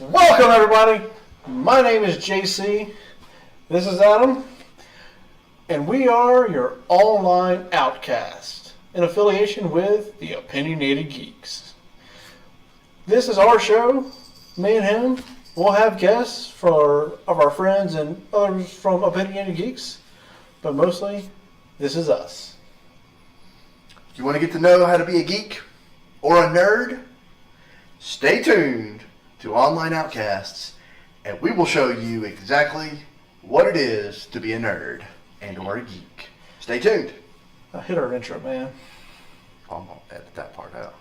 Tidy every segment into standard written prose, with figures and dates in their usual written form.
Welcome everybody, my name is JC, this is Adam, and we are your Online-Outcasts, in affiliation with the Opinionated Geeks. This is our show, me and him. We'll have guests of our friends and others from Opinionated Geeks, but mostly, this is us. If you want to get to know how to be a geek or a nerd, stay tuned to Online-Outcasts, and we will show you exactly what it is to be a nerd and or a geek. Stay tuned. I hit our intro, man. I'm going to edit that part out.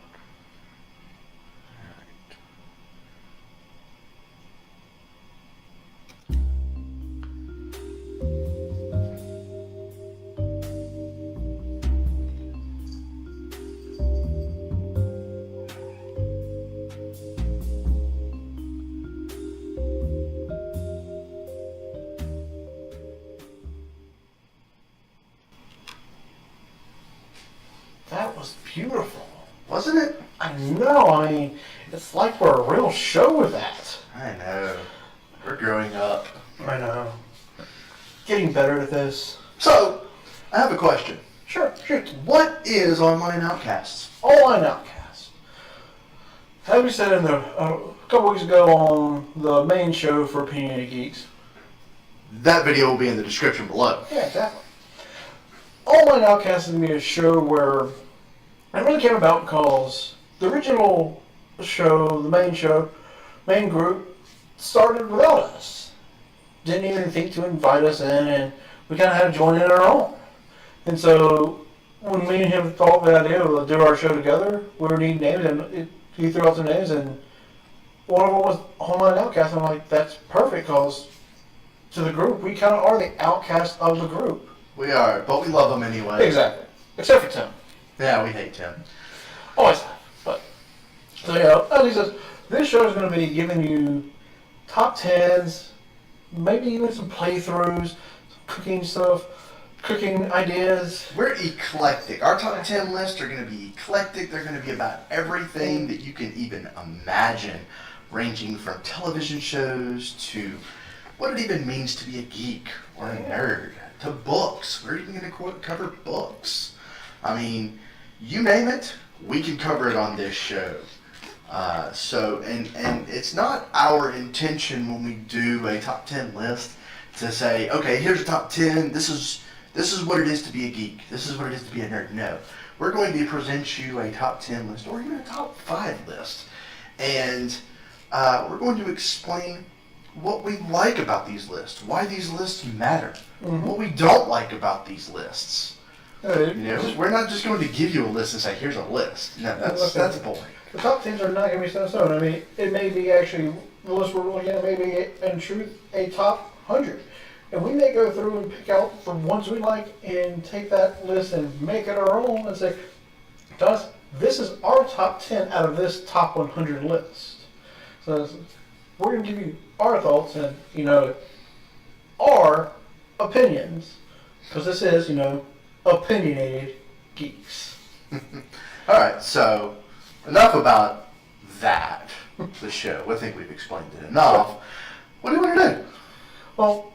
That was beautiful. Wasn't it? I know, I mean, it's like we're a real show with that. I know. We're growing up. I know. Getting better at this. So, I have a question. Sure, shoot. What is Online-Outcasts? Online-Outcasts. As we said a couple weeks ago on the main show for Opinionated Geeks. That video will be in the description below. Yeah, exactly. Online-Outcasts is going to be a show where it really came about because the original show, the main group, started without us. Didn't even think to invite us in, and we kind of had to join in on our own. And so when me and him thought of the idea of do our show together, we were needing names, and he threw out some names, and one of them was Online-Outcasts. I'm like, that's perfect, because to the group, we kind of are the outcast of the group. We are, but we love them anyway. Exactly. Except for Tim. Yeah, we hate Tim. Always have. But, so yeah, as he says, this show is going to be giving you top 10s, maybe even some playthroughs, some cooking stuff, cooking ideas. We're eclectic. Our top 10 lists are going to be eclectic. They're going to be about everything that you can even imagine, ranging from television shows to what it even means to be a geek or a nerd, to books. We're even going to cover books. I mean, you name it, we can cover it on this show. And it's not our intention when we do a top 10 list to say, okay, here's a top 10. This is what it is to be a geek. This is what it is to be a nerd. No, we're going to present you a top 10 list or even a top 5 list, and we're going to explain what we like about these lists, why these lists matter, what we don't like about these lists. You know, we're not just going to give you a list and say, here's a list. No, that's boring. The top 10s are not going to be set in stone. I mean, it may be actually, the list we're looking at may be, in truth, a top 100. And we may go through and pick out the ones we like and take that list and make it our own and say, to us, this is our top 10 out of this top 100 list. So we're going to give you our thoughts and, you know, our opinions, because this is, you know, Opinionated Geeks. All right, so enough about that, the show. I think we've explained it enough. What do you want to do? Well,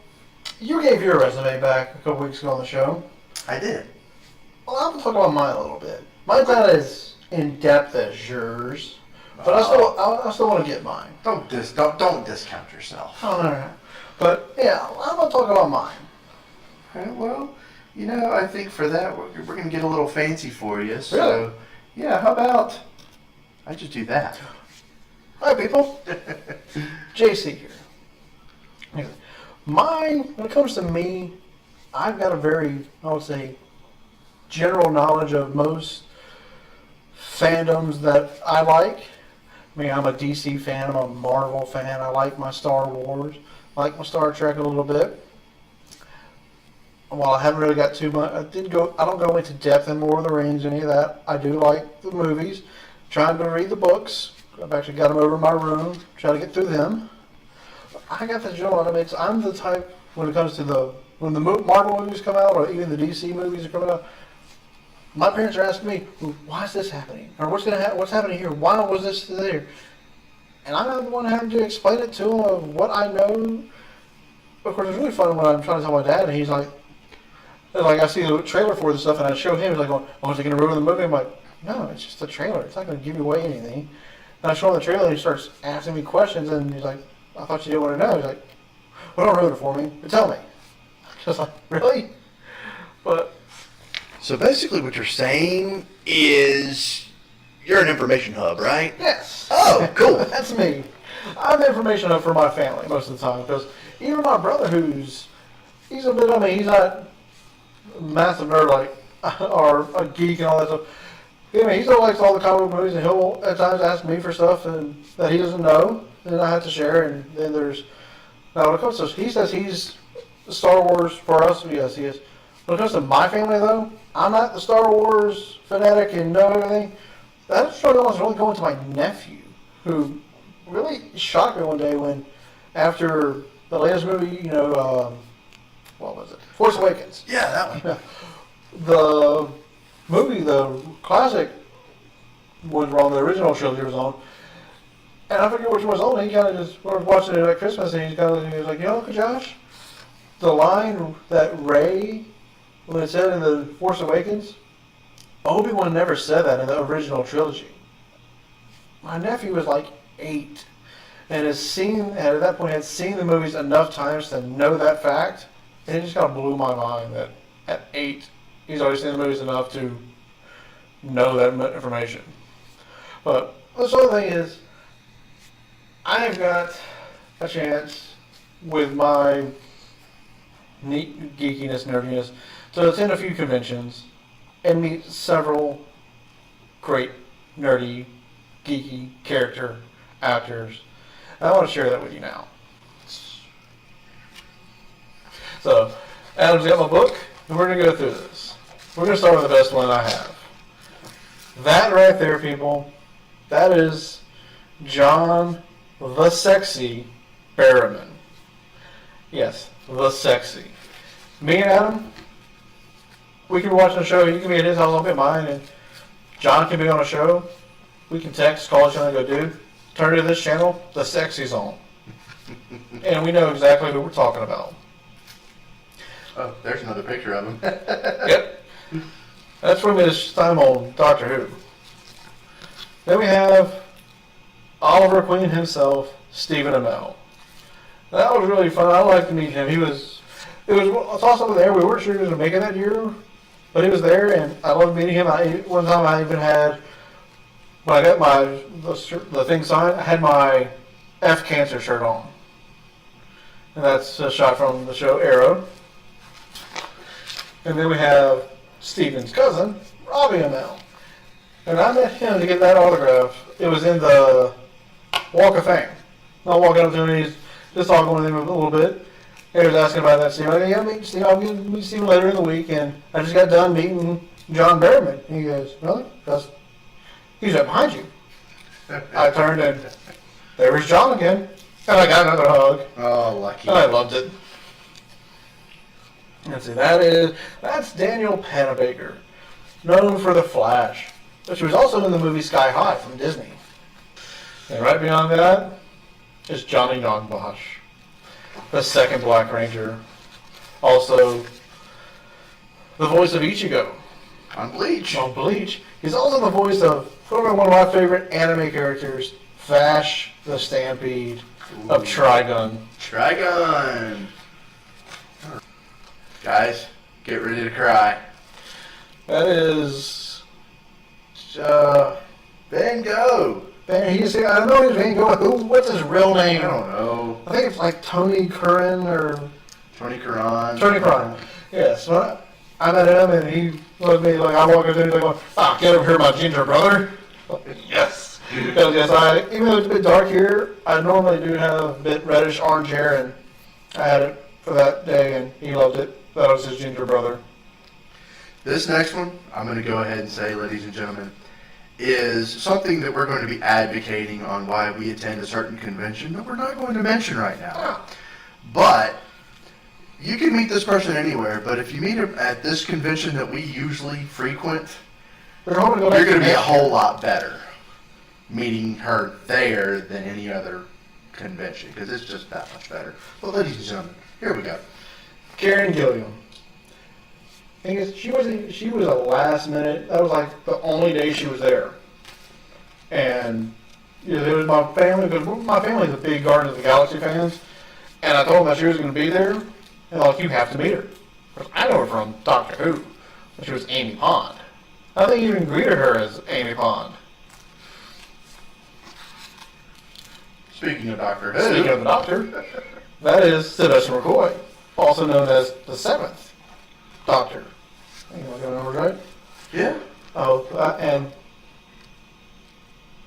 you gave your resume back a couple weeks ago on the show. I did. Well, I'm going to talk about mine a little bit. Mine's not as in-depth as yours, but I still want to get mine. Don't discount yourself. Oh, no. But, yeah, I'm going to talk about mine. All right, well, you know, I think for that, we're going to get a little fancy for you. So, really? Yeah, how about I just do that? Hi, people. JC here. Mine, when it comes to me, I've got a very, I would say, general knowledge of most fandoms that I like. I mean, I'm a DC fan, I'm a Marvel fan, I like my Star Wars, I like my Star Trek a little bit. While I haven't really got too much, I don't go into depth in Lord of the Rings, any of that. I do like the movies. Trying to read the books. I've actually got them over in my room, trying to get through them. I got the general. I mean, I'm the type, when it comes to when the Marvel movies come out, or even the DC movies are coming out, my parents are asking me, why is this happening? Or what's happening here? Why was this there? And I'm the one having to explain it to him of what I know. Of course, it's really fun when I'm trying to tell my dad, and he's like, I see the trailer for this stuff, and I show him, he's like, oh, is it going to ruin the movie? I'm like, no, it's just a trailer. It's not going to give you away anything. And I show him the trailer, and he starts asking me questions, and he's like, I thought you didn't want to know. He's like, well, don't ruin it for me, but tell me. Just like, really? But So basically what you're saying is you're an information hub, right? yes. Oh, cool. That's me. I'm the information hub for my family most of the time, because even my brother, he's a bit, he's not a massive nerd or a geek and all that stuff. He still likes all the comic book movies, and he'll at times ask me for stuff and that he doesn't know, and I have to share. And then now when it comes to, he says he's Star Wars for us. Yes, he is. When it comes to my family, though, I'm not the Star Wars fanatic and know everything. That story was really going to my nephew, who really shocked me one day when, after the latest movie, what was it? Force Awakens. Yeah, that one. The movie, the classic, was on the original trilogy was on, and I forget which one was on. He kind of just was watching it at Christmas, and he was like, Uncle Josh, the line that Rey, when it said in the Force Awakens, Obi-Wan never said that in the original trilogy. My nephew was like 8, and at that point had seen the movies enough times to know that fact, and it just kind of blew my mind that at 8 he's already seen the movies enough to know that information. But this other thing is, I have got a chance with my neat geekiness, nerdiness, to attend a few conventions and meet several great nerdy, geeky character actors. And I want to share that with you now. So, Adam's got my book, and we're going to go through this. We're going to start with the best one I have. That right there, people, that is John the Sexy Barrowman. Yes, the Sexy. Me and Adam, we can be watching a show. You can be at his house, I'll be at mine, and John can be on a show. We can text, call each other, and go, dude, turn to this channel, the Sexy's on. And we know exactly who we're talking about. Oh, there's another picture of him. Yep. That's from his time on Doctor Who. Then we have Oliver Queen himself, Stephen Amell. That was really fun. I like to meet him. It was awesome there. We weren't sure he was going to make it that year, but he was there, and I loved meeting him. One time I even had, when I got the thing signed, I had my F Cancer shirt on. And that's a shot from the show Arrow. And then we have Stephen's cousin, Robbie Amell. And I met him to get that autograph. It was in the Walk of Fame. I walked up to him, he's just talking with him a little bit. He was asking about that Steve. I go, yeah, meet Steve. I'll meet Steve later in the week. And I just got done meeting John Barrowman. He goes, really? He's right behind you. I turned, and there was John again. And I got another hug. Oh, lucky. And I loved it. Let's see, that's Daniel Panabaker, known for The Flash, but she was also in the movie Sky High from Disney. And right beyond that is Johnny Nogbosh, the second Black Ranger, also the voice of Ichigo. On Bleach. On Bleach. He's also the voice of probably one of my favorite anime characters, Vash the Stampede of Trigun. Trigun. Guys, get ready to cry. That is Van Gogh. I don't know his Van Gogh. What's his real I name? don't know. I think it's like Tony Curran or Tony Curran. Tony Curran. Yes. Well, I met him and he looked at me like I walked up to him and he's like, get over here, my ginger brother. Yes. Because yes, even though it's a bit dark here, I normally do have a bit reddish orange hair, and I had it for that day, and he loved it. That was his ginger brother. This next one, I'm going to go ahead and say, ladies and gentlemen, is something that we're going to be advocating on why we attend a certain convention that we're not going to mention right now. But you can meet this person anywhere, but if you meet him at this convention that we usually frequent, you're going to be a whole lot better. meeting her there than any other convention, because it's just that much better. But ladies and gentlemen, here we go. Karen Gilliam. Thing is, she was a last minute. That was like the only day she was there, and it was my family. Because my family's a big Guardians of the Galaxy fans, and I told them that she was going to be there, and like, you have to meet her. I know her from Doctor Who, but she was Amy Pond. I think you even greeted her as Amy Pond. Speaking of Doctor Who. Speaking of the Doctor, that is Sylvester McCoy, also known as the 7th Doctor. You want to go numbers right? Yeah. Oh, and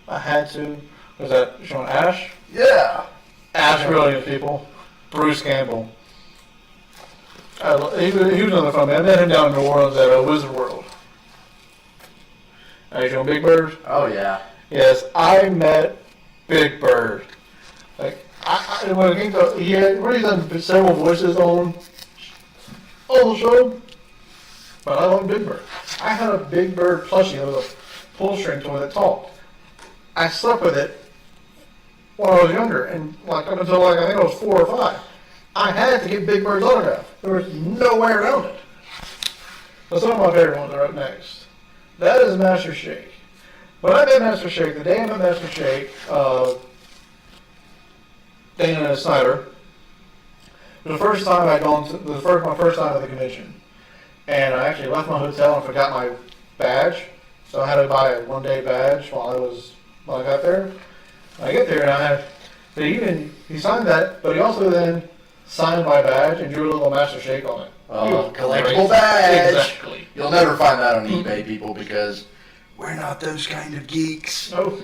I had to. Was that showing Ash? Yeah. Ash Brilliant, people. Bruce Campbell. He was another fun man. I met him down in New Orleans at Wizard World. You showing Big Bird? Oh, yeah. Yes, I met Big Bird. Like, when it came to, he's done several voices on the show, but I like Big Bird. I had a Big Bird plushie that was a pull string toy that talked. I slept with it when I was younger, and like up until like I think I was 4 or 5, I had to get Big Bird's autograph. There was no way around it. But some of my favorite ones are up next. That is Master Shake. When I met Master Shake, the day I met Master Shake, Dana Snyder, it was the first time I'd gone to, my first time at the convention. And I actually left my hotel and forgot my badge. So I had to buy a 1-day badge while I got there. I get there and he signed that, but he also then signed my badge and drew a little Master Shake on it. Collectible badge. Exactly. You'll never find that on eBay, people, because we're not those kind of geeks. No.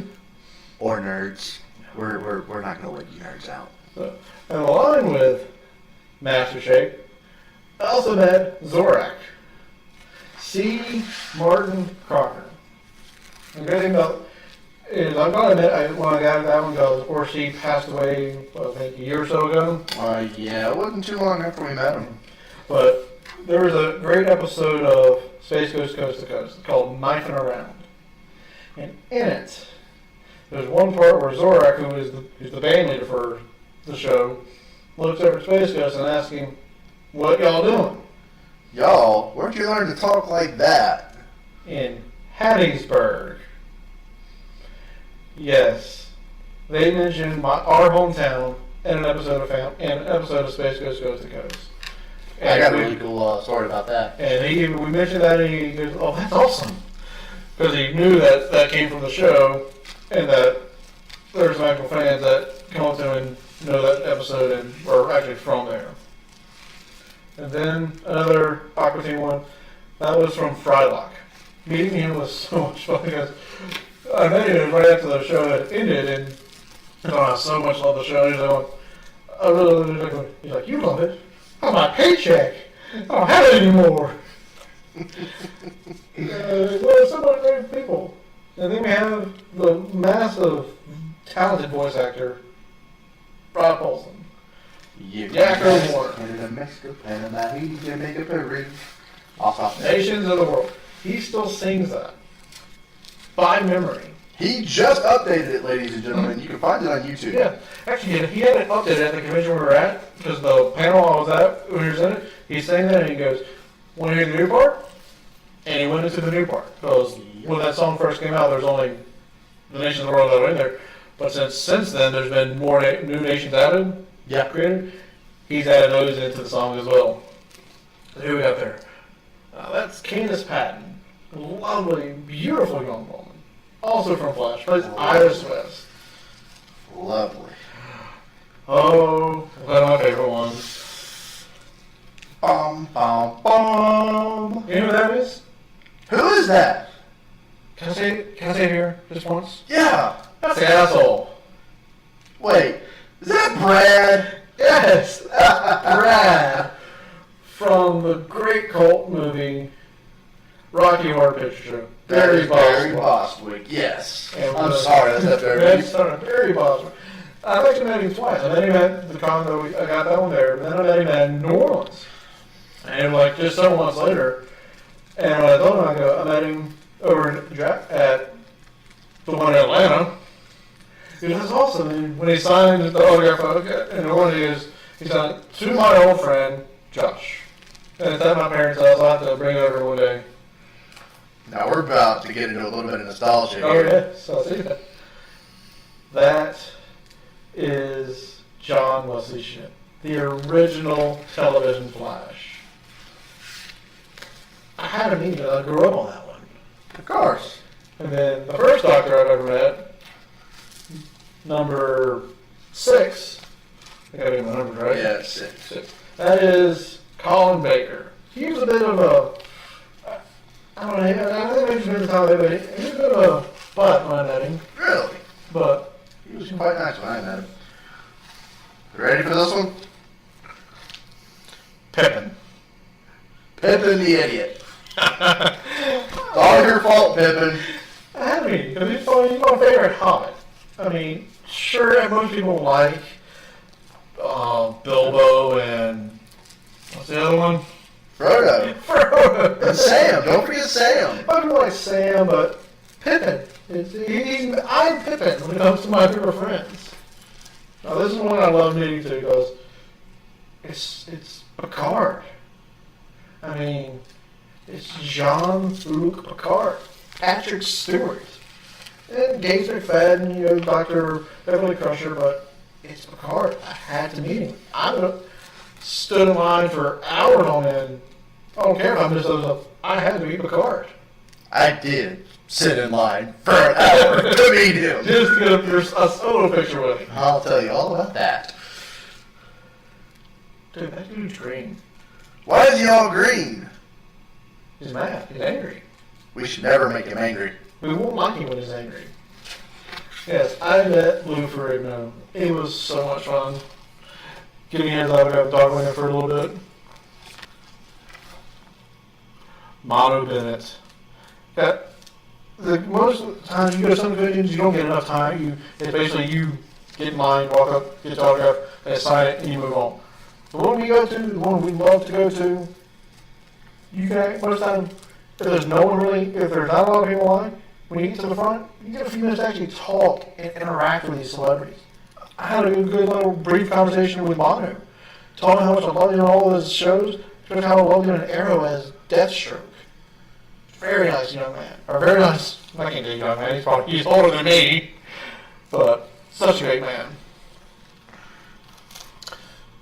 Or nerds. We're not going to let you nerds out. So, and along with Master Shake, I also met Zorak. C. Martin Crocker. The great thing about is I'm going to admit, when I got that one, of course, he passed away, I think, a year or so ago. Yeah, it wasn't too long after we met him. But there was a great episode of Space Ghost Coast to Coast called Knifing Around. And in it, there's one part where Zorak, who's the band leader for the show, looks over at Space Ghost and asks him, "What y'all doing?" Y'all, where'd you learn to talk like that? In Hattiesburg. Yes, they mentioned our hometown in an episode of Space Ghost Coast to Coast. And I got a really cool story about that. And we mentioned that, and he goes, "Oh, that's awesome," because he knew that came from the show, and that there's some actual fans that come up to him and know that episode and are actually from there. And then another Aqua Teen one, that was from Frylock. Meeting him was so much fun because I met him right after the show had ended, and I so much love the show. He's like, I really like it. He's like, "You love it? Oh, my paycheck. I don't have it anymore." Well, so many great people. And then we have the massive, talented voice actor, Rob Paulson. Yakko Warner. Canada, Mexico, Panama, Haiti, Jamaica, Peru. Awesome. Nations of the world. He still sings that by memory. He just updated it, ladies and gentlemen. You can find it on YouTube. Yeah. Actually, he had it updated at the convention we were at, because the panel I was at, when he was in it, he sang that and he goes, "Want to hear the new part?" And he went into the new part. Because when that song first came out, there was only the nations of the world that were in there. But since then, there's been more new nations added. Yeah. Created. He's added those into the song as well. So who we got there? That's Candace Patton. Lovely, beautiful young woman. Also from Flash. Plays Iris West. Lovely. Oh, one of my favorite ones. Bum, bum, bum. You know who that is? Who is that? Can I say it here just once? Yeah. That's the asshole. Wait, is that Brad? Yes, Brad from the great cult movie Rocky Horror Picture Show. Barry Bostwick. Yes. And I'm sorry, that's not Barry Bostwick. I've actually met him twice. I met him at the con I got that one there, but then I met him at New Orleans. And like just several months later, and when I told him, I met him over at the one in Atlanta, It's awesome. And when he signed the autograph, and what it is, he signed it to my old friend, Josh. And it's at my parents' house. I'll have to bring it over one day. Now we're about to get into a little bit of nostalgia Oh, here. yeah. So I'll see that. That is John Wesley Shipp, the original television Flash. I had to meet him. I grew up on that one. Of course. And then the first Doctor I've ever met, number 6. I gotta get my numbers right. Yeah, 6. That is Colin Baker. He was a bit of a, I don't know, I think maybe he's how they he was a bit of a butt when I met him. Really? But He was quite nice when I met him. You ready for this one? Pippin. Pippin the idiot. It's all your fault, Pippin. I had to be, because he's my favorite Hobbit. I mean, sure, most people like Bilbo and what's the other one? Frodo. Frodo. And Sam. Don't forget Sam. I don't like Sam, but Pippin. I'm Pippin when it comes to my group of friends. Now, this is one I love meeting too because it's Picard. I mean, it's Jean-Luc Picard, Patrick Stewart, and Gates McFadden, Dr. Beverly Crusher, but it's Picard. I had to meet him. I stood in line for hours on end. I don't care if I missed those up. I had to meet Picard. I did sit in line for an hour to meet him. Just to get a solo picture with him. I'll tell you all about that. Dude, that dude's green. Why is he all green? He's mad. He's angry. We should never make him angry. We won't like him when he's angry. Yes, I met Lou Ferrigno. It was so much fun. Getting hands out of dog with him for a little bit. Mono Bennett. Most of the times you go to some conventions, you don't get enough time. It's basically you get in line, walk up, get your autograph, and sign it, and you move on. The one we go to, the one we love to go to, you can, most of the time, if there's not a lot of people in line, when you get to the front, you get a few minutes to actually talk and interact with these celebrities. I had a good little brief conversation with Manu, told him how much I loved him in all of his shows, showed how I loved him in Arrow as Deathstroke. Very nice young man. Or very nice, I can't say young man, he's older than me, but such a great man.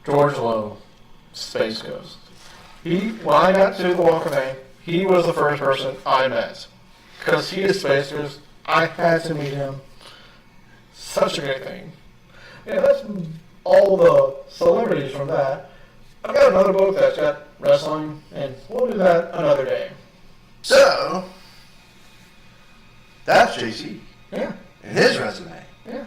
George Lowe, Space Ghost. When I got to the Walk of Fame, he was the first person I met. Because he is Space Ghost, I had to meet him. Such a great thing. Yeah, that's all the celebrities from that. I've got another book that's got wrestling, and we'll do that another day. So, that's JC. Yeah. And his resume. Yeah.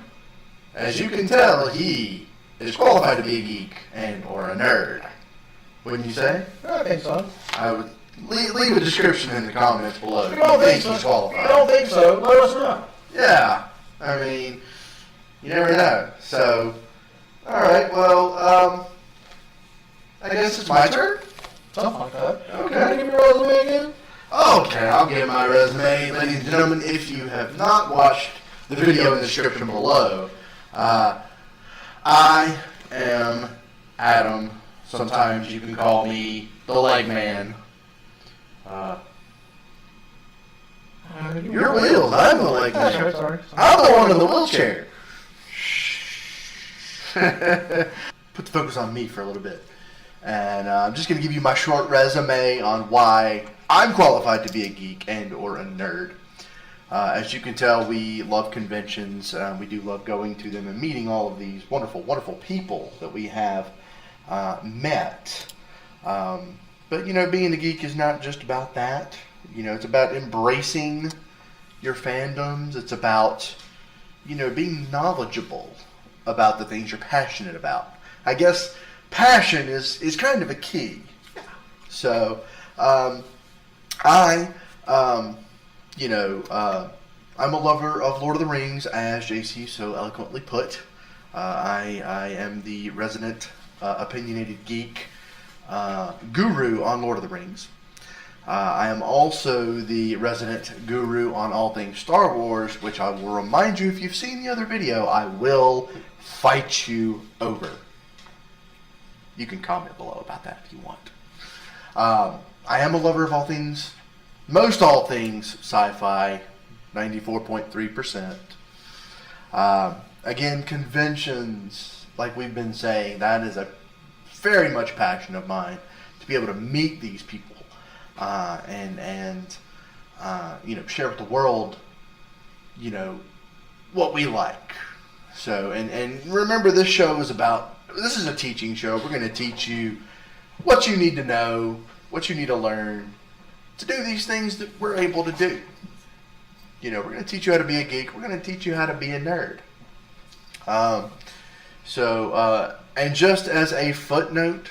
As you can tell, he is qualified to be a geek and or a nerd. Wouldn't you say? I think so. I would leave a description in the comments below. If you don't think he's so, qualified. if you don't think so, let us know. Yeah. I mean, you never know. So, alright, well, I guess it's my turn? Something like that. Okay. Can you give me your resume again? Okay, I'll give my resume. Ladies and gentlemen, if you have not watched the video in the description below, I am Adam. Sometimes you can call me the leg man. Your wheels, I'm the leg man. Sorry. I'm the one in the wheelchair. Put the focus on me for a little bit. And I'm just going to give you my short resume on why I'm qualified to be a geek and or a nerd. As you can tell, we love conventions. We do love going to them and meeting all of these wonderful, wonderful people that we have met. But, being a geek is not just about that. It's about embracing your fandoms. It's about, being knowledgeable about the things you're passionate about. I guess passion is kind of a key. So, I'm a lover of Lord of the Rings, as JC so eloquently put. I am the resident opinionated geek guru on Lord of the Rings. I am also the resident guru on all things Star Wars, which I will remind you, if you've seen the other video, I will fight you over. You can comment below about that if you want. I am a lover of all things, most all things sci-fi, 94.3%. Again, conventions, like we've been saying, that is a very much passion of mine, to be able to meet these people and share with the world, what we like. So, and remember, this show is this is a teaching show. We're going to teach you what you need to know, what you need to learn to do these things that we're able to do. We're going to teach you how to be a geek. We're going to teach you how to be a nerd. And just as a footnote,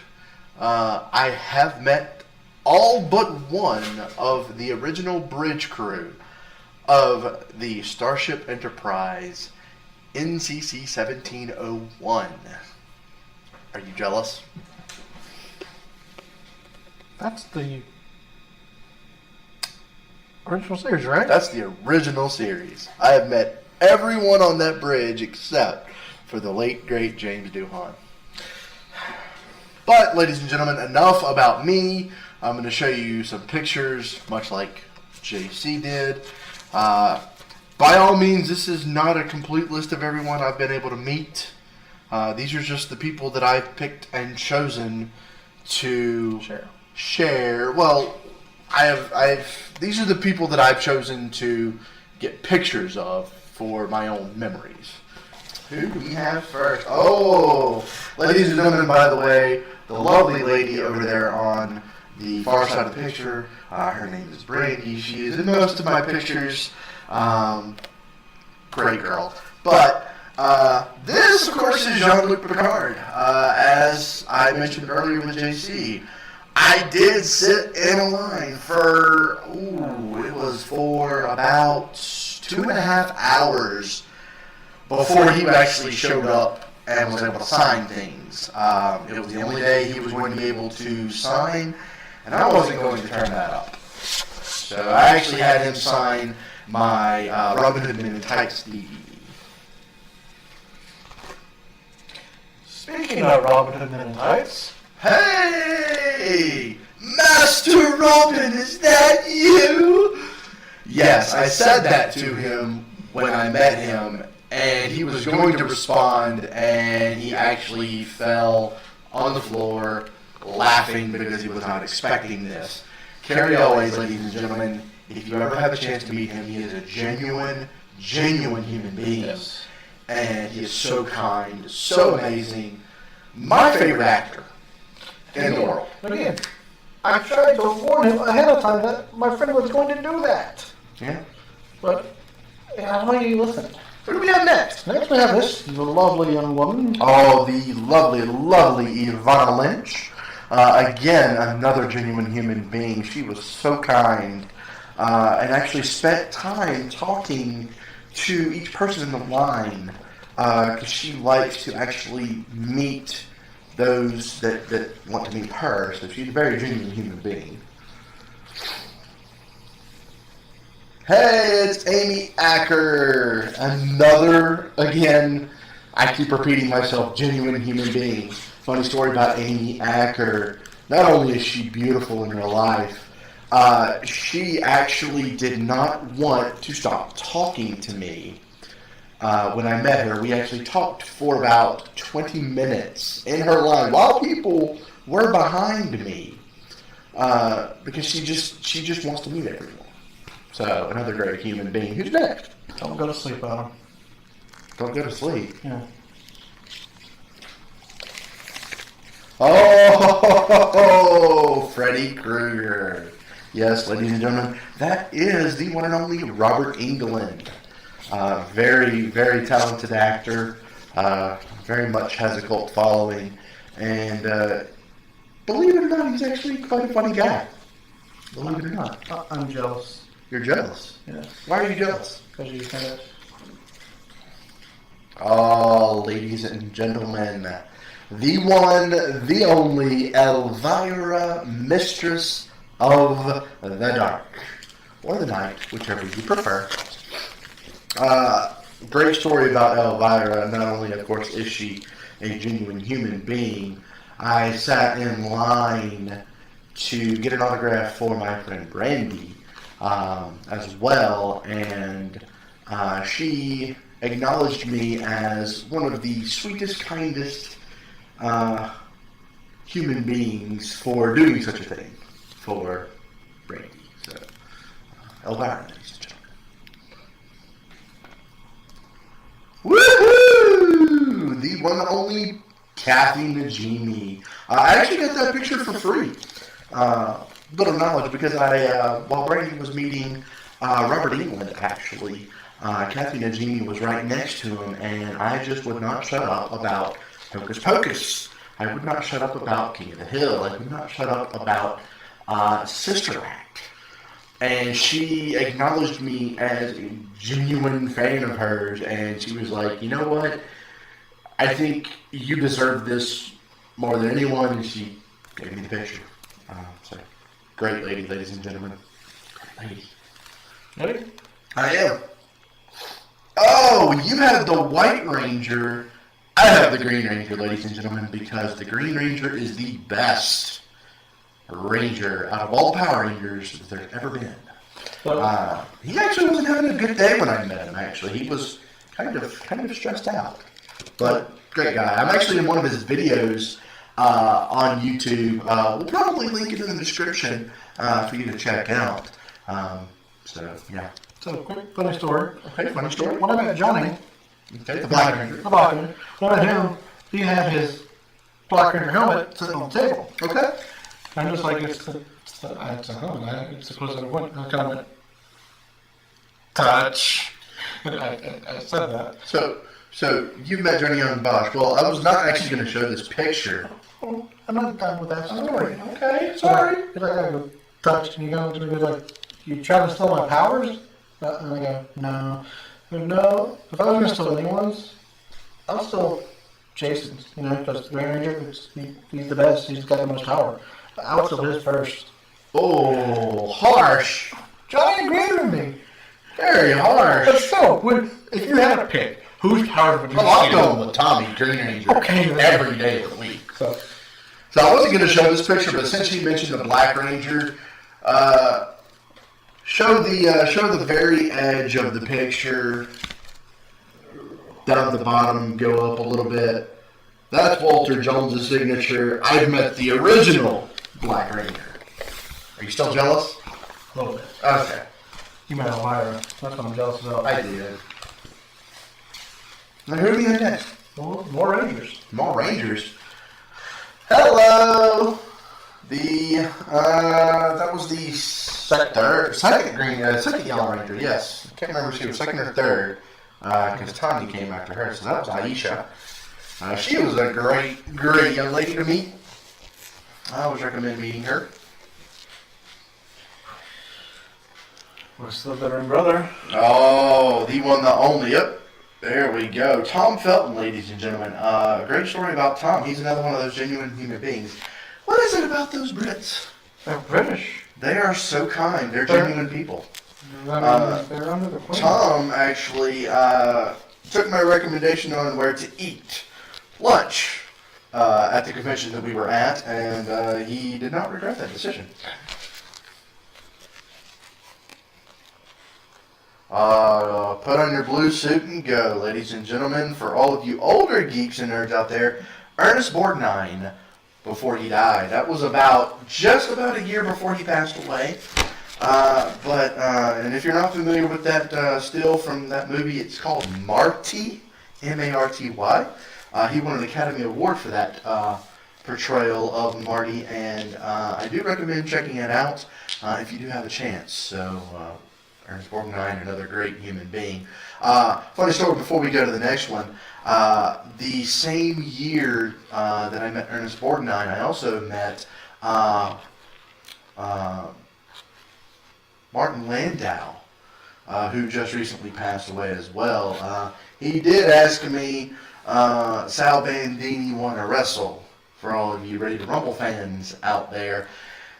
I have met all but one of the original bridge crew of the Starship Enterprise NCC 1701. Are you jealous? That's the original series, right? That's the original series. I have met everyone on that bridge except for the late, great James Doohan. But, ladies and gentlemen, enough about me. I'm going to show you some pictures, much like JC did. By all means, this is not a complete list of everyone I've been able to meet. These are just the people that I've picked and chosen to share. Well, these are the people that I've chosen to get pictures of for my own memories. Who do we have first? Oh, ladies and gentlemen, by the way, the lovely lady over there on the far side of the picture, her name is Brandy. She is in most of my pictures. Great girl. But this, of course, is Jean-Luc Picard. As I mentioned earlier with JC, I did sit in a line for about 2.5 hours before he actually showed up and was able to sign things. It was the only day he was going to be able to sign, and I wasn't going to turn that up. So I actually had him sign my Robin Hood Men in Tights DVD. Speaking of Robin Hood Men in Tights, hey! Master Robin, is that you? Yes, I said that to him when I met him, and he was going to respond, and he actually fell on the floor laughing because he was not expecting this. Carry always, ladies and gentlemen, if you ever have a chance to meet him, he is a genuine human being. Yes. And he is so kind, so amazing. My favorite actor in the world. Again, I tried to warn him ahead of time that my friend was going to do that. Yeah. But how are you listening? What do we have next? Next we have this lovely young woman. Oh, the lovely, lovely Ivana Lynch. Again, another genuine human being. She was so kind and actually spent time talking to each person in the line because she likes to actually meet those that want to meet her. So she's a very genuine human being. Hey, it's Amy Acker. Another, again, I keep repeating myself, genuine human being. Funny story about Amy Acker. Not only is she beautiful in real life, she actually did not want to stop talking to me when I met her. We actually talked for about 20 minutes in her line while people were behind me because she just wants to meet everyone. So, another great human being. Who's next? Don't go to sleep, Adam. Don't go to sleep. Yeah. Oh, Freddy Krueger. Yes, ladies and gentlemen, that is the one and only Robert Englund. Very, very talented actor. Very much has a cult following. And believe it or not, he's actually quite a funny guy. Believe it or not. I'm jealous. You're jealous? Yeah. Why are you jealous? Because you kind of... Oh, ladies and gentlemen, the one, the only Elvira, Mistress of the dark, or the night, whichever you prefer. Great story about Elvira. Not only, of course, is she a genuine human being, I sat in line to get an autograph for my friend Brandy as well, and she acknowledged me as one of the sweetest, kindest human beings for doing such a thing for Brandy. So, Elvira, ladies and gentlemen. Woohoo! The one and only Kathy Najimy. I actually got that picture for free. Little knowledge, because while Brandy was meeting Robert England, actually, Kathy Najimy was right next to him, and I just would not shut up about Hocus Pocus. I would not shut up about King of the Hill. I would not shut up about Sister Act. And she acknowledged me as a genuine fan of hers, and she was like, you know what? I think you deserve this more than anyone, and she gave me the picture. So, great lady, ladies and gentlemen. Great lady. Ready? I am. Oh, you have the White Ranger. I have the Green Ranger, ladies and gentlemen, because the Green Ranger is the best Ranger out of all the Power Rangers that there's ever been. He actually wasn't having a good day when I met him, actually. He was kind of stressed out. But great guy. I'm actually in one of his videos on YouTube. We'll probably link it in the description for you to check out. So, yeah. So, quick funny story. Okay, funny story. When I met Johnny, Okay, the Black Ranger. the Black Ranger, when I met him, he had his Black Ranger helmet sitting on the table. Okay. I'm just like, it's a helmet. It's the closest I went. I kind of went, touch. I said that. So you've met Johnny Young Bosch. Well, I was not actually going to show this picture. Oh, I'm not done with that story. Okay, sorry. He's like, I go, touch, and you go to me like, you trying to steal my powers? And I go, no. I go, no, if I was going to steal anyone's, I'll steal Jason's, because the Green Ranger, he's the best, he's got the most power. But I'll steal his first. Oh, harsh. Johnny agreed with me. Very harsh. But still, if you had to pick, whose powers would you Well, I'm steal? going with Tommy, Green Ranger, Okay. every day of the week. So I wasn't going to show this picture, but since you mentioned the Black Ranger, show the very edge of the picture down at the bottom, go up a little bit. That's Walter Jones' signature. I've met the original Black Ranger. Are you still jealous? a little bit. Okay. You met Elvira. That's what I'm jealous about. I did. Now who do we have next? More Rangers. More Rangers. Hello. That was the second Yellow Ranger. Yes, I can't remember if she was second or third, because Tanya came after her. So that was Aisha. She was a great young lady to meet. I always recommend meeting her. What's the veteran brother? Oh, the one, the only. Yep. There we go. Tom Felton, ladies and gentlemen. Great story about Tom. He's another one of those genuine human beings. What is it about those Brits? They're British. They are so kind. They're genuine people. They're under the Queen. Tom actually took my recommendation on where to eat lunch at the convention that we were at, and he did not regret that decision. Put on your blue suit and go, ladies and gentlemen. For all of you older geeks and nerds out there, Ernest Borgnine, before he died. That was just about a year before he passed away. And if you're not familiar with that still from that movie, it's called Marty, M-A-R-T-Y. He won an Academy Award for that portrayal of Marty, and I do recommend checking it out if you do have a chance. So, Ernest Borgnine, another great human being. Funny story before we go to the next one. The same year that I met Ernest Borgnine, I also met Martin Landau, who just recently passed away as well. He did ask me, Sal Bandini want to wrestle, for all of you Ready to Rumble fans out there.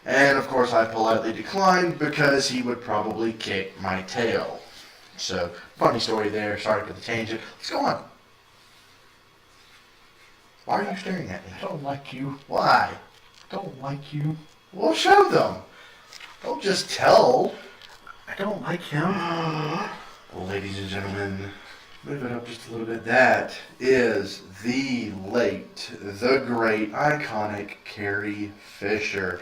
And of course I politely declined because he would probably kick my tail. So, funny story there. Sorry for the tangent. Let's go on. Why are you staring at me? I don't like you. Why? I don't like you. Well, show them. Don't just tell. I don't like him. Well, ladies and gentlemen, move it up just a little bit. That is the late, the great, iconic Carrie Fisher.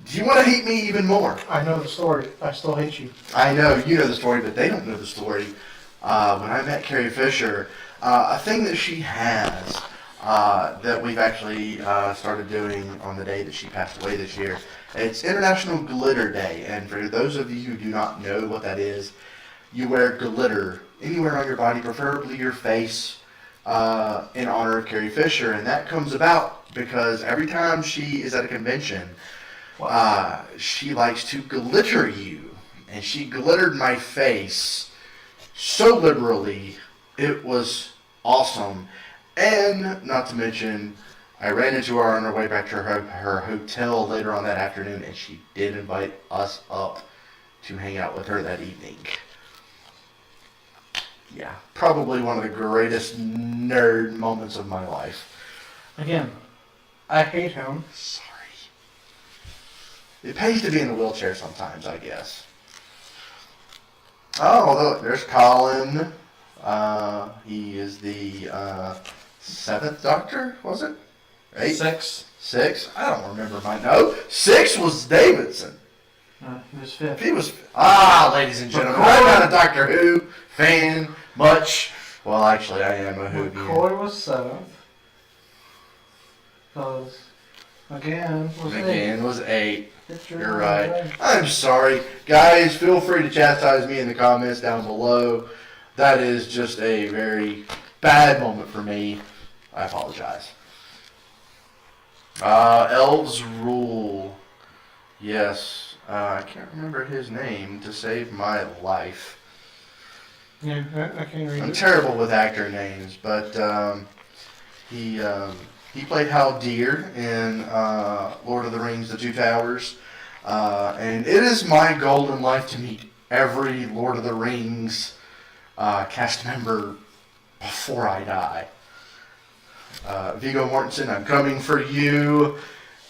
Do you want to hate me even more? I know the story. I still hate you. I know you know the story, but they don't know the story. When I met Carrie Fisher, a thing that she has that we've actually started doing on the day that she passed away this year, it's International Glitter Day. And for those of you who do not know what that is, you wear glitter anywhere on your body, preferably your face, in honor of Carrie Fisher. And that comes about because every time she is at a convention, she likes to glitter you. And she glittered my face so liberally, it was awesome. And not to mention, I ran into her on our way back to her hotel later on that afternoon, and she did invite us up to hang out with her that evening. Yeah, probably one of the greatest nerd moments of my life. Again, I hate him. Sorry. It pays to be in a wheelchair sometimes, I guess. Oh, look, there's Colin. He is the 7th Doctor, was it? 8? 6. 6? I don't remember no. 6 was Davidson. He was 5th. He was... ladies and gentlemen, I'm not a Doctor Who fan much. Well, actually, I am a Whovian. McCoy was 7th. Because McGann was 8. You're right. I'm sorry. Guys, feel free to chastise me in the comments down below. That is just a very bad moment for me. I apologize. Elves Rule. Yes. I can't remember his name to save my life. Yeah, I can't read I'm it. terrible with actor names, but he played Haldir in Lord of the Rings: The Two Towers. And it is my goal in life to meet every Lord of the Rings cast member before I die. Viggo Mortensen, I'm coming for you.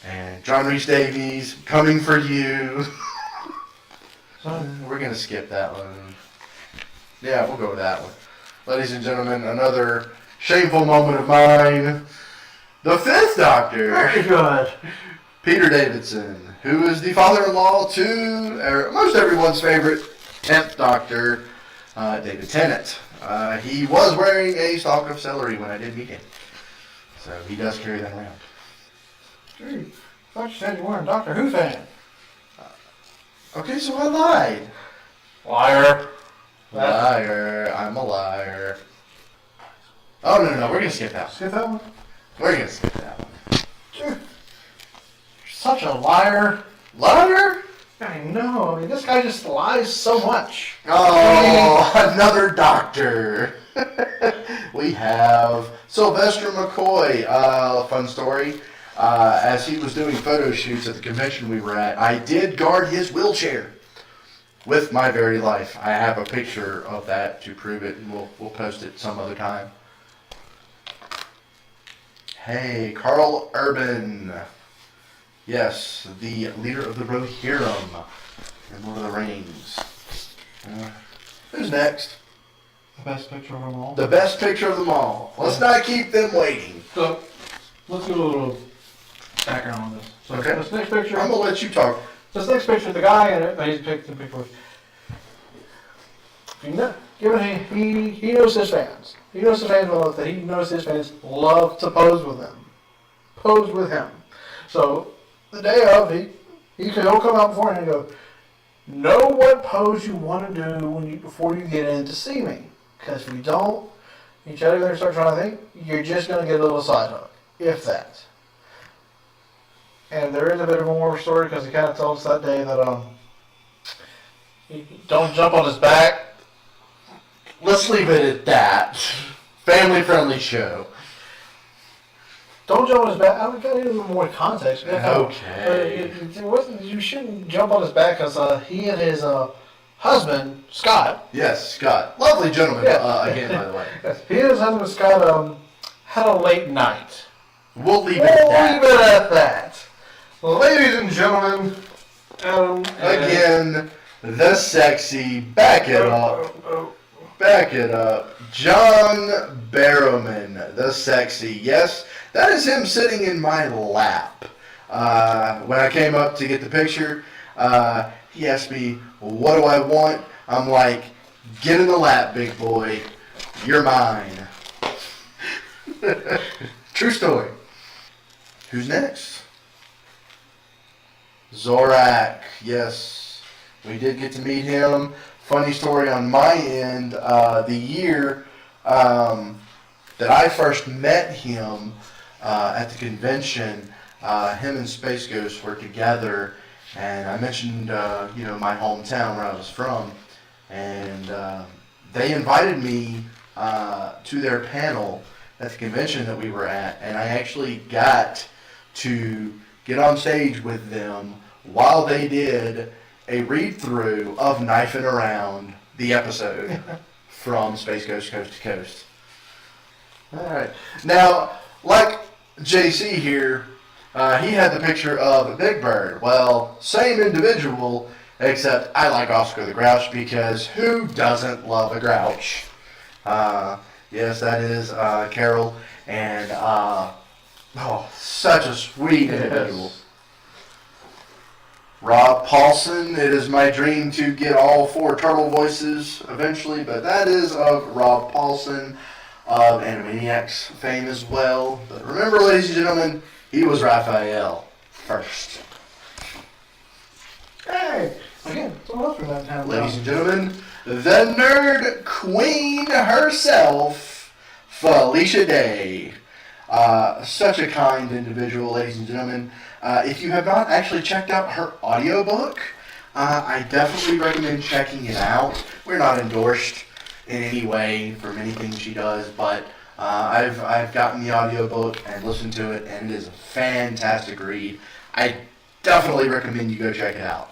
And John Rhys Davies, coming for you. We're going to skip that one. Yeah, we'll go with that one. Ladies and gentlemen, another shameful moment of mine. The 5th Doctor. Very good. Peter Davidson, who is the father-in-law to most everyone's favorite 10th Doctor, David Tennant. He was wearing a stalk of celery when I did meet him. So he does carry that around. Gee, I thought you said you weren't a Doctor Who fan. Okay, so I lied. Liar. Liar. I'm a liar. Oh, no, we're going to skip that one. Skip that one? We're going to skip that one. Dude, you're such a liar. Liar? I know. I mean, this guy just lies so much. Oh, another doctor. We have Sylvester McCoy. Fun story. As he was doing photo shoots at the convention we were at, I did guard his wheelchair with my very life. I have a picture of that to prove it, and we'll post it some other time. Hey, Carl Urban. Yes, the leader of the Rohirrim in Lord of the Rings. Who's next? The best picture of them all. The best picture of them all. Let's not keep them waiting. So, let's do a little background on this. So, Okay. This next picture. I'm going to let you talk. This next picture, the guy in it, he's picked the picture. He knows his fans. He knows his fans well enough that he knows his fans love to pose with him. Pose with him. So, the day of, he'll come out beforehand and go, know what pose you want to do before you get in to see me. Because if you don't, you try to go there and start trying to think, you're just going to get a little side hook. If that. And there is a bit of a more story because he kind of told us that day that don't jump on his back. Let's leave it at that. Family-friendly show. Don't jump on his back. I've got a little more context. Okay. You shouldn't jump on his back because he and his husband, Scott. Yes, Scott. Lovely gentleman, again, by the way. Yes, he and his husband, Scott, had a late night. We'll leave it at that. Ladies and gentlemen, Again, the sexy, back it up. John Barrowman, the sexy. Yes, that is him sitting in my lap. When I came up to get the picture, he asked me, what do I want? I'm like, get in the lap, big boy. You're mine. True story. Who's next? Zorak. Yes, we did get to meet him. Funny story on my end. The year that I first met him at the convention, him and Space Ghost were together, and I mentioned my hometown where I was from, and they invited me to their panel at the convention that we were at, and I actually got to get on stage with them while they did a read-through of Knifing Around, the episode from Space Ghost Coast to Coast. Alright. Now, like JC here, he had the picture of Big Bird. Well, same individual, except I like Oscar the Grouch because who doesn't love a Grouch? Yes, that is Carol, and such a sweet individual. Rob Paulson, it is my dream to get all 4 turtle voices eventually, but that is of Rob Paulson of Animaniacs fame as well. But remember, ladies and gentlemen, he was Raphael first. Hey, again, someone else from that town. Ladies and gentlemen, the nerd queen herself, Felicia Day. Such a kind individual, ladies and gentlemen. If you have not actually checked out her audiobook, I definitely recommend checking it out. We're not endorsed in any way from anything she does, but I've gotten the audiobook and listened to it, and it is a fantastic read. I definitely recommend you go check it out.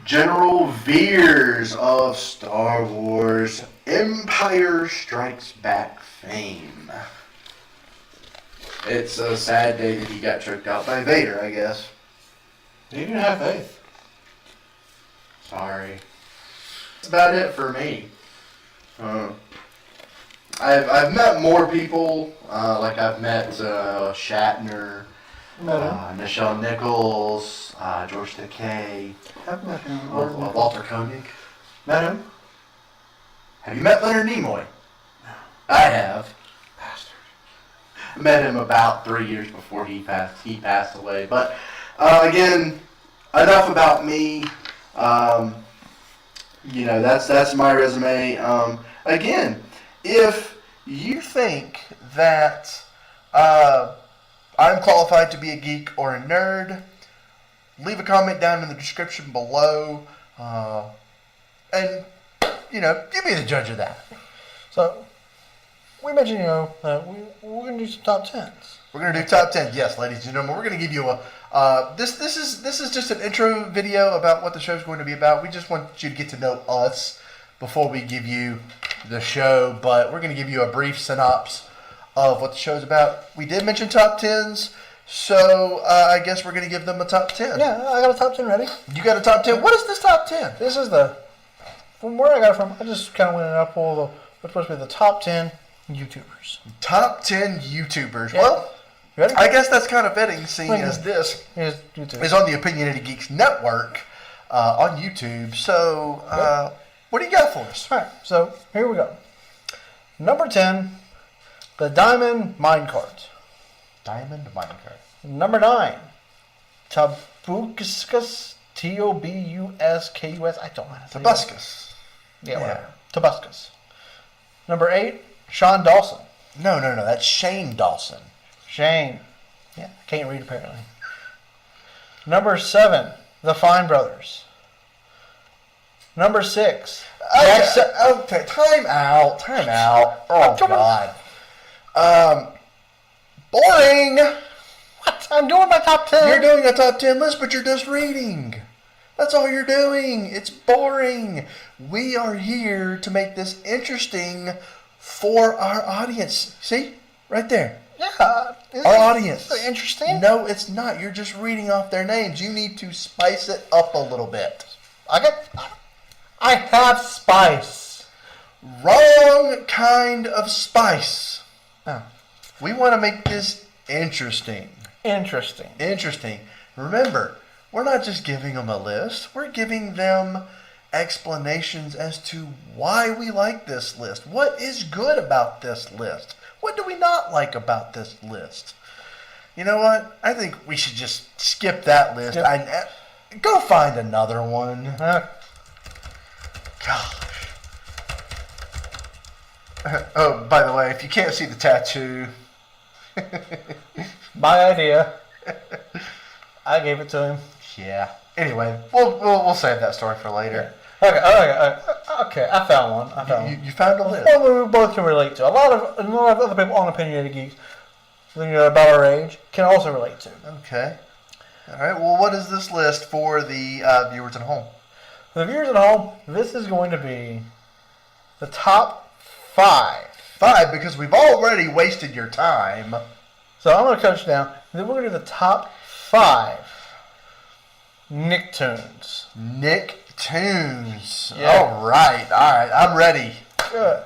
General Veers of Star Wars Empire Strikes Back fame. It's a sad day that he got tricked out by Vader, I guess. You didn't have faith. Sorry. That's about it for me. I've met more people, like I've met Shatner, Nichelle Nichols, George Takei, I've met him. Walter Koenig. Met him? Have you met Leonard Nimoy? No. I have. Bastard. Met him about 3 years before he passed away. But again, enough about me. That's my resume. Again, if you think that I'm qualified to be a geek or a nerd, leave a comment down in the description below, and you be the judge of that. So, we mentioned, that we're going to do some top 10s. We're going to do top 10. Yes, ladies and gentlemen, we're going to give you a this is just an intro video about what the show's going to be about. We just want you to get to know us before we give you the show, but we're going to give you a brief synopsis of what the show's about. We did mention top 10s, so I guess we're going to give them a top 10. Yeah, I got a top 10 ready. You got a top 10? What is this top 10? This is from where I got it from, I just kind of went and I pulled what's supposed to be the top 10 YouTubers. Top 10 YouTubers. Yeah. Well, you ready? I guess that's kind of fitting, seeing as this is on the Opinionated Geeks Network on YouTube. So, what do you got for us? All right, so here we go. Number 10, the Diamond Minecart. Diamond Minecart. Number 9, Tobuscus, Tobuskus. I don't know how to say it. Tobuscus. Yeah, whatever. Tobuscus. Number 8, Sean Dawson. No, that's Shane Dawson. Shane. Yeah, can't read apparently. Number 7, the Fine Brothers. Number 6. Okay, time out. Oh, God. Boring! What? I'm doing my top 10. You're doing a top 10 list, but you're just reading. That's all you're doing. It's boring. We are here to make this interesting for our audience. See? Right there. Yeah. Our audience. So interesting. No, it's not. You're just reading off their names. You need to spice it up a little bit. I have spice. Wrong kind of spice. Oh. We want to make this interesting. Interesting. Remember, we're not just giving them a list. We're giving them explanations as to why we like this list. What is good about this list? What do we not like about this list? You know what? I think we should just skip that list. Go find another one. Gosh. Oh, by the way, if you can't see the tattoo... My idea. I gave it to him. Yeah. Anyway, we'll save that story for later. Okay. I found one. You found a list. One we both can relate to. A lot of other people on Opinionated Geeks, about our age, can also relate to. Okay. All right. Well, what is this list for the viewers at home? For the viewers at home, this is going to be the top 5. 5, because we've already wasted your time. So I'm going to cut you down. Then we're going to do the top 5 Nicktoons. Nicktoons. Yeah. All right. I'm ready. Good.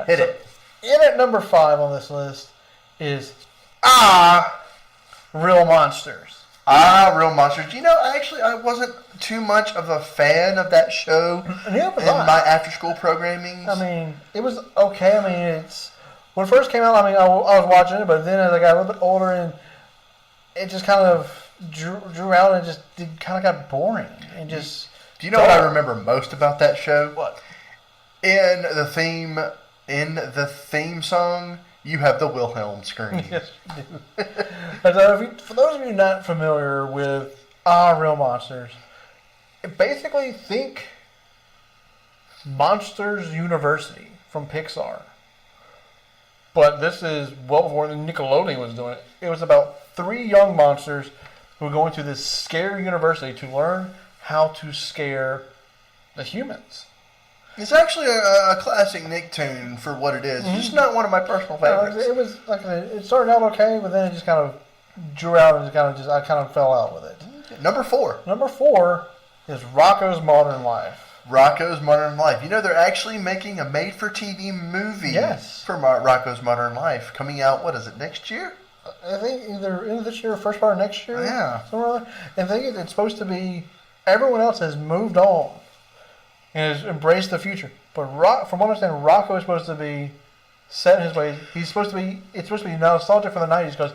Hit it. In at number 5 on this list is Real Monsters. Real Monsters. You know, actually, I wasn't too much of a fan of that show in my after-school programming. I mean, it was okay. I mean, when it first came out, I was watching it, but then as I got a little bit older, and it just kind of drew out and just kind of got boring. And just. Do you know what I remember most about that show? What? In the theme song, you have the Wilhelm scream. Yes, you do. So for those of you not familiar with Real Monsters, basically think Monsters University from Pixar. But this is well before the Nickelodeon was doing it. It was about 3 young monsters who were going to this scare university to learn how to scare the humans. It's actually a classic Nicktoon for what it is. It's just not one of my personal favorites. It was like it started out okay, but then it just kind of drew out and I kind of fell out with it. Number 4. Number 4 is Rocko's Modern Life. Rocko's Modern Life. You know, they're actually making a made-for-TV movie for Rocko's Modern Life coming out, what is it, next year? I think either end of this year or first part of next year. Yeah. Somewhere like that. And I think it's supposed to be, everyone else has moved on and has embraced the future. But from what I understand, Rocko is supposed to be set in his ways. It's supposed to be nostalgic for the 90s because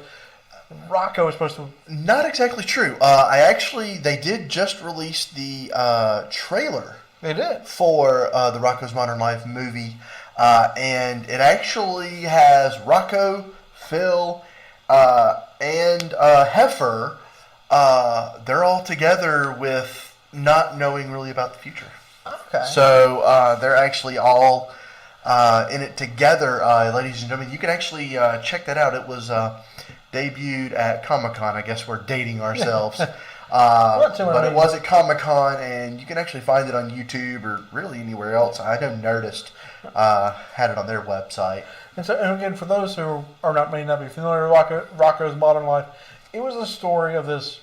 Rocko is supposed to... Not exactly true. They did just release the trailer. They did. For the Rocko's Modern Life movie. And it actually has Rocko, Phil, and Heifer. They're all together with not knowing really about the future. Okay. So they're actually all in it together, ladies and gentlemen. You can actually check that out. It was debuted at Comic-Con. I guess we're dating ourselves. But it was at Comic-Con, and you can actually find it on YouTube or really anywhere else. I know Nerdist had it on their website. And again, for those who may not be familiar with Rocko's Modern Life, it was a story of this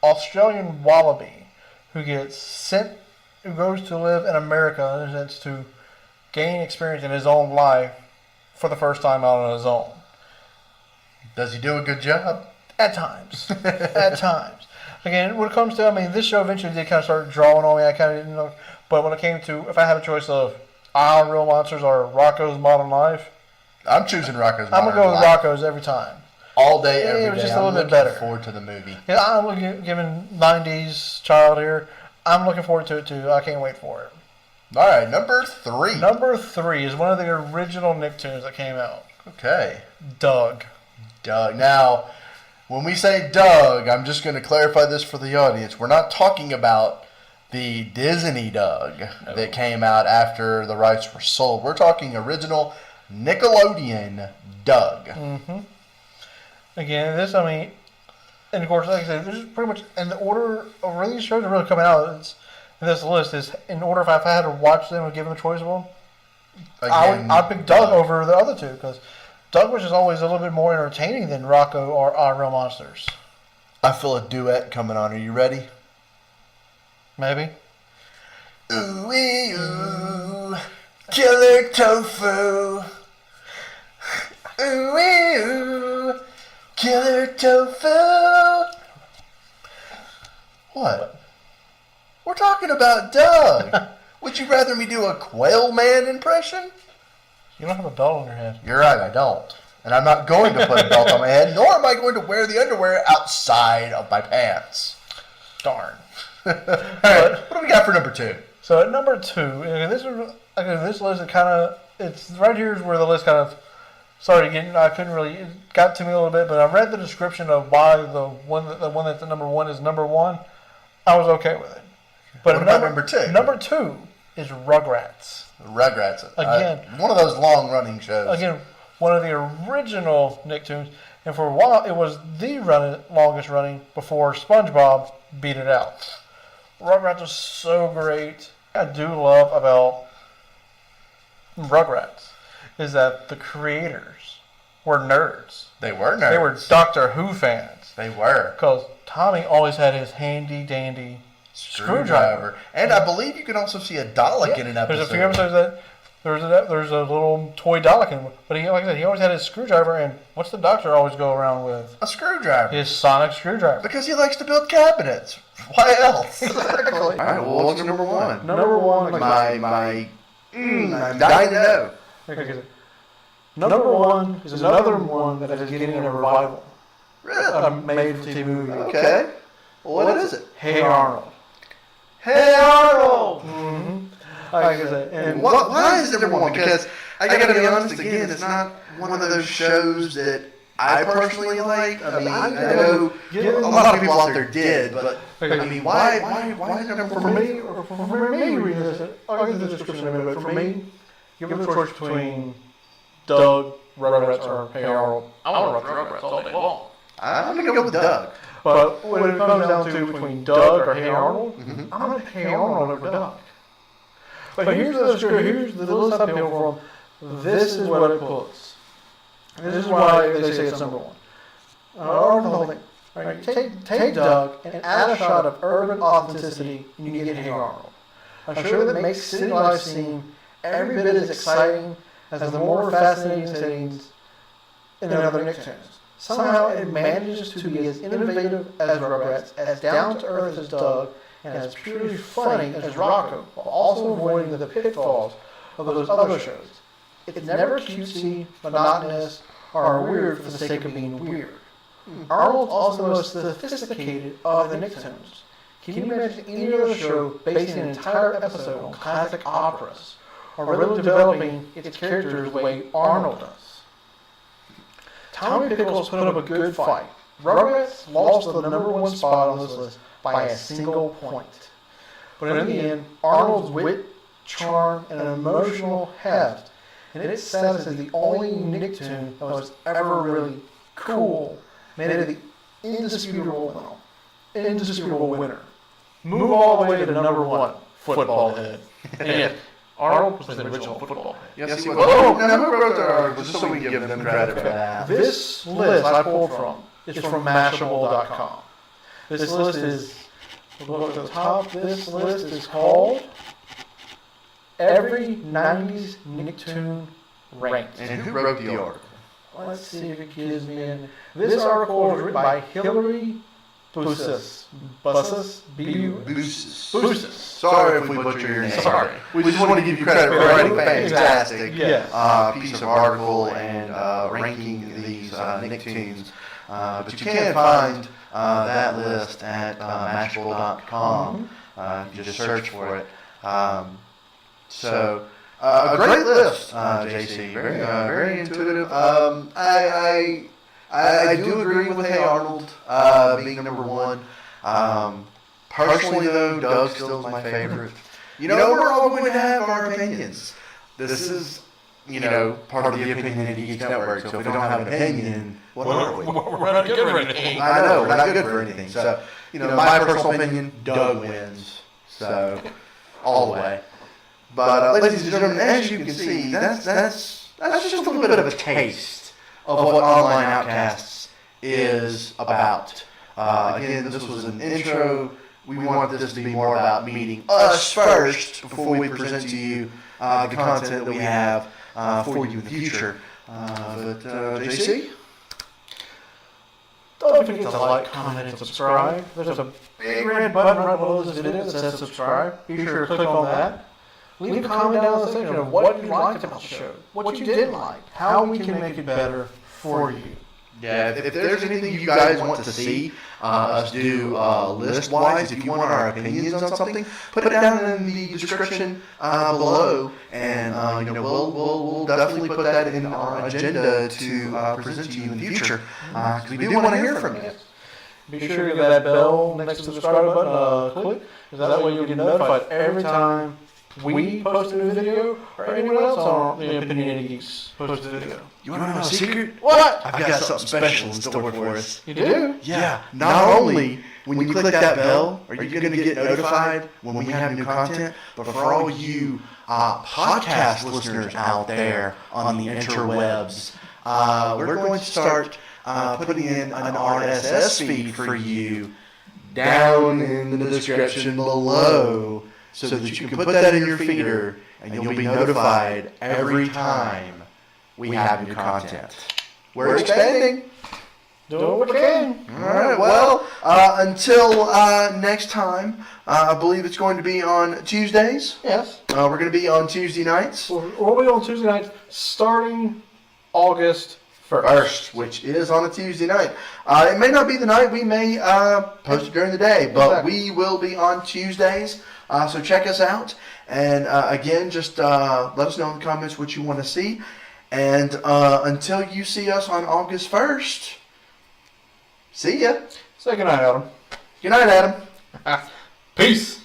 Australian wallaby who goes to live in America in a sense to gain experience in his own life for the first time out on his own. Does he do a good job? At times. At times. Again, when it comes to, this show eventually did kind of start drawing on me. I kind of didn't know. But when it came to, if I have a choice of Real Monsters or Rocko's Modern Life, I'm choosing Rocko's Modern Life. I'm going to go with Rocko's every time. All day, every day. It was just a little bit better. I'm looking forward to the movie. Yeah, I'm given 90s child here. I'm looking forward to it too. I can't wait for it. All right, number 3. Number 3 is one of the original Nicktoons that came out. Okay. Doug. Now, when we say Doug, I'm just going to clarify this for the audience. We're not talking about the Disney Doug that came out after the rights were sold. We're talking original Nickelodeon Doug. Mm-hmm. Again, this, I mean, and of course, like I said, this is pretty much, and the order of where these shows are really coming out in this list is in order. If I had to watch them or give them a choice of them, I'd pick Doug over the other two because Doug was just always a little bit more entertaining than Rocko or Our Real Monsters. I feel a duet coming on. Are you ready? Maybe. Ooh, ooh, killer tofu. Ooh, ooh, killer tofu. What? We're talking about Doug. Would you rather me do a Quail Man impression? You don't have a belt on your head. You're right, I don't. And I'm not going to put a belt on my head, nor am I going to wear the underwear outside of my pants. Darn. All right, what do we got for number 2? So at number 2, this list, it kind of, it's right here is where the list kind of started getting, I couldn't really, it got to me a little bit, but I read the description of why the one that's at number 1 is number 1. I was okay with it. But what about number 2? Number 2 is Rugrats. Rugrats. Again. One of those long-running shows. Again, one of the original Nicktoons. And for a while, it was the longest running before SpongeBob beat it out. Rugrats was so great. I do love about Rugrats is that the creators were nerds. They were nerds. They were Doctor Who fans. They were. Because Tommy always had his handy-dandy screwdriver. And I believe you can also see a Dalek in an episode. There's a few episodes that there's a little toy Dalek in it. But he, like I said, he always had his screwdriver. And what's the Doctor always go around with? A screwdriver. His sonic screwdriver. Because he likes to build cabinets. Why else? Exactly. All right, well, what's number 1? Number 1. I'm dying to know. Number 1 is another one that is getting a revival. Really? A made-for-TV movie. Okay. Well, what is it? Hey Arnold. Hey Arnold! Mm-hmm. Like I said, and why is it number 1? Because I gotta be honest again, it's not one of those shows that I personally like. I mean, I know a lot of people out there did, but I mean, why is it number 1? For me, reading this, I'll give the description in a minute, but for me, give them a choice between Doug, Rugrats, or Hey Arnold. I want to Rugrats all day long. I'm gonna go with Doug. But when it comes down to between Doug or Hey Arnold, I'm going to pick Hey Arnold over Doug. But here's the list I picked from. This is what it puts. This is why they say it's number 1. Or the whole thing. Right, take Doug and add a shot of urban authenticity, and you get Hey Arnold. A show that makes city life seem every bit as exciting as the more fascinating settings in other Nicktoons. Somehow it manages to be as innovative as Rugrats, as down-to-earth as Doug, and as purely funny as Rocko, while also avoiding the pitfalls of those other shows. It's never cutesy, monotonous, or weird for the sake of being weird. Arnold's also the most sophisticated of the Nicktoons. Can you imagine any other show basing an entire episode on classic operas, or really developing its characters the way Arnold does? Tommy Pickles put up a good fight. Rugrats lost the number 1 spot on this list by a single point. But in the end, Arnold's wit, charm, and emotional heft, and its status as the only Nicktoon that was ever really cool, made it the indisputable winner. Move all the way to number 1, football head. And yet, Arnold was the original football head. Yes, he was. Oh, now who wrote the article? Just so we can give them credit for that. This list I pulled from is from Mashable.com. This list is, look at the top, this list is called Every 90s Nicktoon Ranked. And who wrote the article? Let's see if it gives me an... This article was written by Hillary Busses. B-U-Busses. Sorry if we butcher your name. Sorry. We just want to give you credit for writing a fantastic piece of article and ranking these Nicktoons. But you can find that list at Mashable.com. You just search for it. So, a great list, JC. Very intuitive. I do agree with Hey Arnold being number 1. Personally, though, Doug still is my favorite. You know, we're all going to have our opinions. This is, part of the Opinionated Geeks Network. So if we don't have an opinion, What are we? We're not good for anything. I know, we're not good for anything. So, my personal opinion, Doug wins. So, all the way. But, ladies and gentlemen, as you can see, that's just a little bit of a taste of what Online-Outcasts is about. Again, this was an intro. We wanted this to be more about meeting us first before we present to you the content that we have for you in the future. But JC? Don't forget to like, comment, and subscribe. There's a big red button right below this video that says subscribe. Be sure to click on that. Leave a comment down in the section of what you liked about the show, what you didn't like, how we can make it better for you. Yeah, if there's anything you guys want to see us do list-wise, if you want our opinions on something, put it down in the description below, and we'll definitely put that in our agenda to present to you in the future, because we do want to hear from you. Be sure to get that bell next to the subscribe button, click, because that way you'll get notified every time we post a new video or anyone else on the Opinionated Geeks post a video. You want to know a secret? What? I've got something special in store for us. You do? Yeah. Not only when you click that bell are you going to get notified when we have new content, but for all you podcast listeners out there on the interwebs, we're going to start putting in an RSS feed for you down in the description below, so that you can put that in your feeder and you'll be notified every time we have new content. We're expanding. Do what we can. All right, well, until next time, I believe it's going to be on Tuesdays. Yes. We're going to be on Tuesday nights. We'll be on Tuesday nights starting August 1st, which is on a Tuesday night. It may not be the night. We may post it during the day, but we will be on Tuesdays. So check us out. And again, just let us know in the comments what you want to see. And until you see us on August 1st, see ya. Say goodnight, Adam. Good night, Adam. Peace.